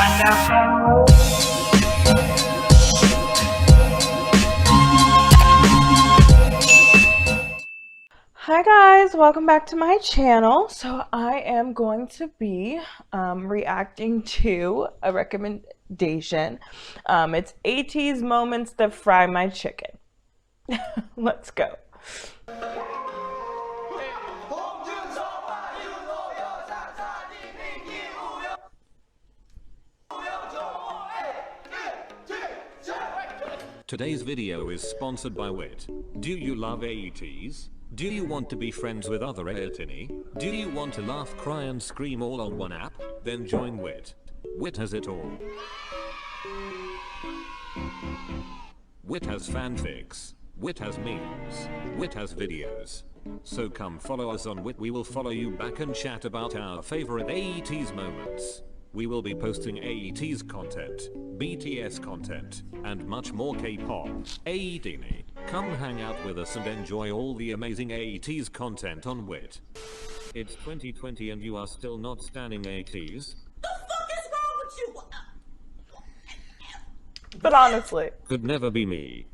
Hi guys, welcome back to my channel. So I am going to be reacting to a recommendation. It's Ateez Moments that fry my chicken. Let's go. Today's video is sponsored by Wit. Do you love Ateez? Do you want to be friends with other Ateez? Do you want to laugh, cry and scream all on one app? Then join Wit. Wit has it all. Wit has fanfics. Wit has memes. Wit has videos. So come follow us on Wit. We will follow you back and chat about our favorite Ateez moments. We will be posting Ateez content, BTS content, and much more K-pop. Ateez, come hang out with us and enjoy all the amazing Ateez content on Wit. It's 2020 and you are still not standing Ateez? The fuck is wrong with you? But honestly, could never be me.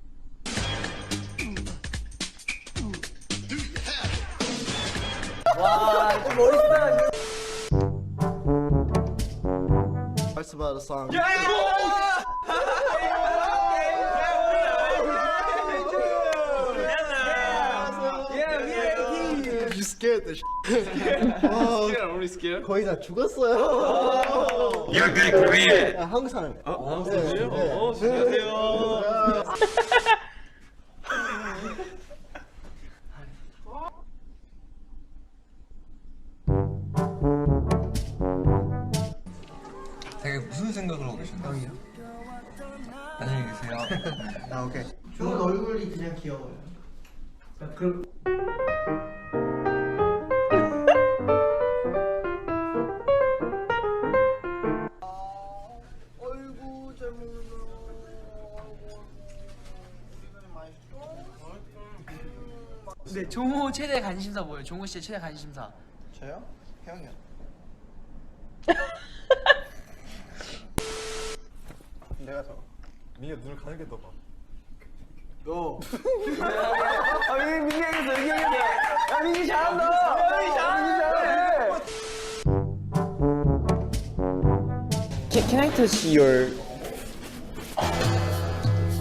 Talks about a song. Yeah! You scared the Scared? Are we scared? 거의 다 죽었어요. You're good Korean. 한국 사람이에요. 한국 사람이에요? 안녕하세요. 되게 무슨 생각을 하고 계신가요? 안녕히 계세요. 아 오케이. 저는 얼굴이 그냥 귀여워요. 그럼 네, 종호 최대 관심사 뭐예요? 종호 씨의 최대 관심사. 저요? 형이요. 내가 더. 민기가 눈을 가는 게 더 봐. 너. 민기 형이었어. 야, 민기 잘한다. 민기 잘해. Can I touch your?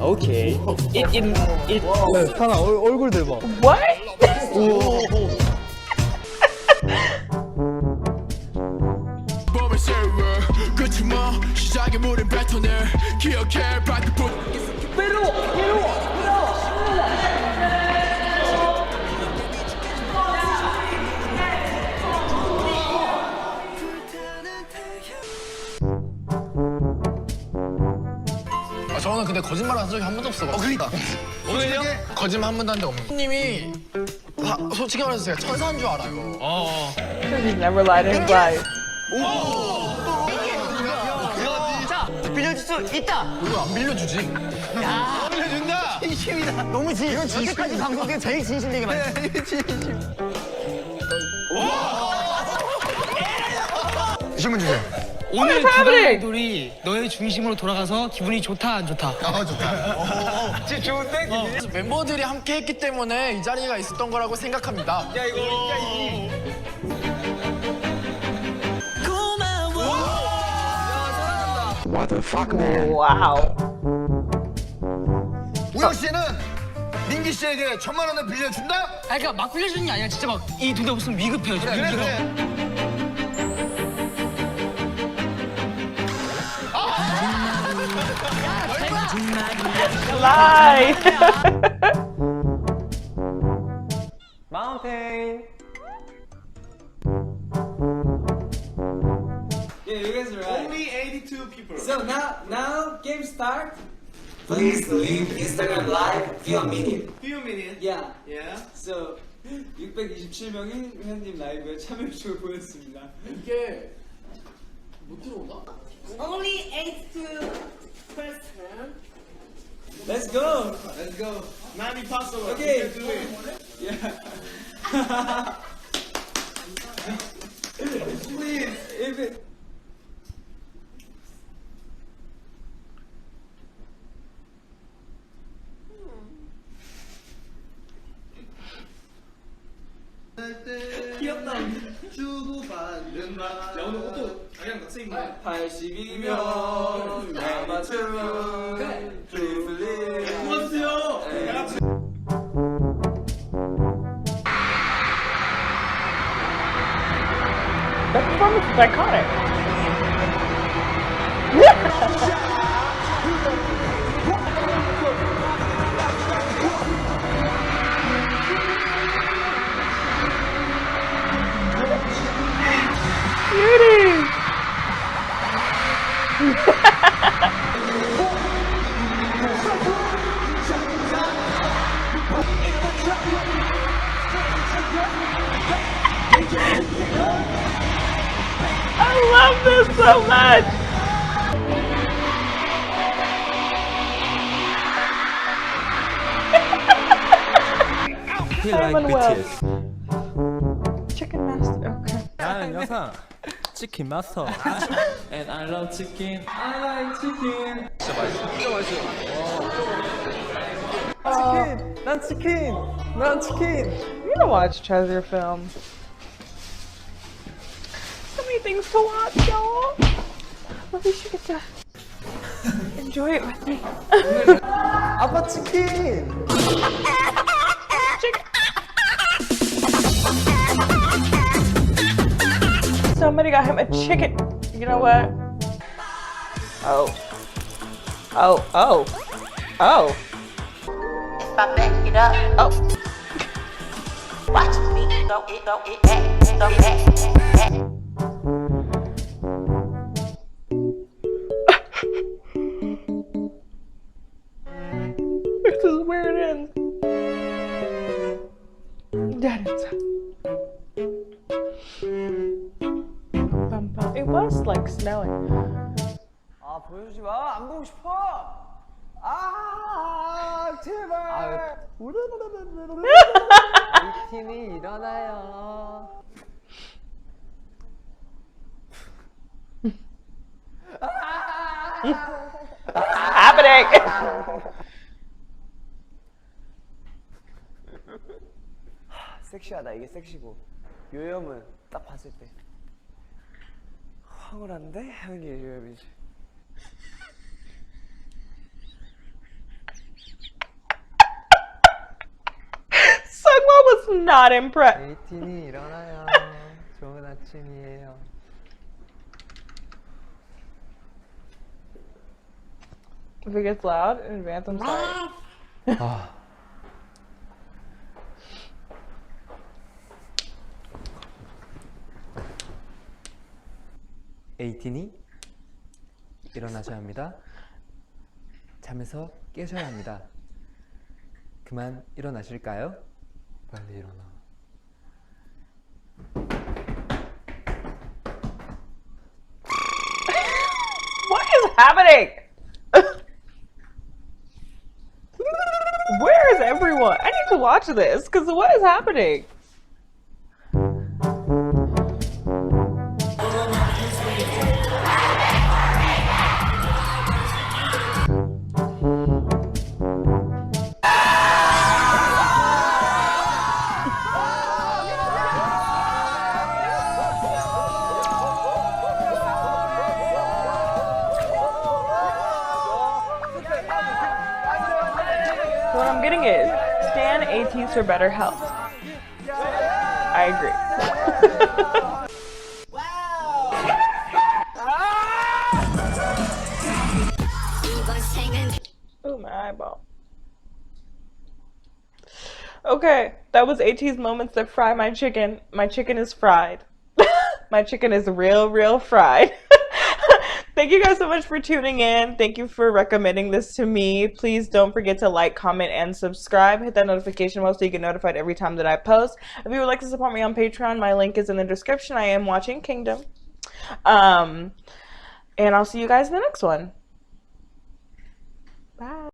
Okay. It. 하나 얼굴 대봐. what? 저는 근데 거짓말 한 적이 한 번도 없어. 그러니까. 오늘요? 거짓말 한 번도 한 적 없는. 님이 솔직히 말해서 제가 천사인 줄 알아요. He's never lied in his life. 자, 빌려줄 수 있다. 이거 안 빌려주지. 야, 빌려준다. 진심이다. 너무 진심. 이건 진심까지 방송 중에 제일 진심 얘기 많이. 진심. 신문 주세요. 오늘 두 아이돌이 너의 중심으로 돌아가서 기분이 좋다 안 좋다? 좋다. 진짜 좋은데? 멤버들이 함께 했기 때문에 이 자리가 있었던 거라고 생각합니다. 야 이거 고마워. What the fuck, man? Wow. 우영 씨는 민기 씨에게 1,000만 원을 빌려준다? 아니 그러니까 막 빌려주는 게 아니라 진짜 막 이 돈이 없으면 위급해요. 그래. Lie. Mountain. Yeah, you guys are right. Only 82 people. So now game start. Please leave Instagram live few minutes. Few minutes. Yeah. Yeah. So 627명이 회원님 라이브에 참여해주고 보였습니다. 이게 못 들어오나? Only 82 person. Let's go. Let's go. Not impossible. Okay. We can do it. Yeah. Please, if it. 주고받는 말. 야 오늘 옷도 자기랑 같이 입는 거야. 80이면 나 맞춤. 플리플리. 고맙습니다. That performance is iconic. Cutie. I love this so much. He like BTS. Chicken master. Okay. 나는 영상 치킨 마스터. And I love chicken. I like chicken. 진짜 맛있어. 진짜 맛있어. 치킨. 난 치킨. 난 치킨. You need to watch Treasure film. So many things to watch, y'all. Maybe you should get to enjoy it with me. 아빠 치킨. Chicken. Somebody got him a chicken. You know what? Oh. Oh, oh. Oh. If I back it up, Oh. watch me go it back, go back. This is where it ends. That is. It was like snowing. 아 보여주지 마. 안 보고 싶어. 아 제발. 이 팀이 일어나요. Happening. 섹시하다. 이게 섹시고 요염은 딱 봤을 때 황홀한데 하는 게 요염이지. Sungwon was not impressed. 에이틴이 일어나요. 좋은 아침이에요. If it gets loud in advance, I'm sorry. 에이틴이 일어나셔야 합니다. 잠에서 깨셔야 합니다. 그만 일어나실까요? 빨리 일어나. What is happening? Where is everyone? I need to watch this because what is happening? What I'm getting is Stan Ateez for better health. I agree. Oh, my eyeball. Okay, that was Ateez moments that fry my chicken. My chicken is fried. My chicken is real fried. Thank you guys so much for tuning in. Thank you for recommending this to me. Please don't forget to like, comment, and subscribe. Hit that notification bell so you get notified every time that I post. If you would like to support me on Patreon, my link is in the description. I am watching Kingdom. And I'll see you guys in the next one. Bye.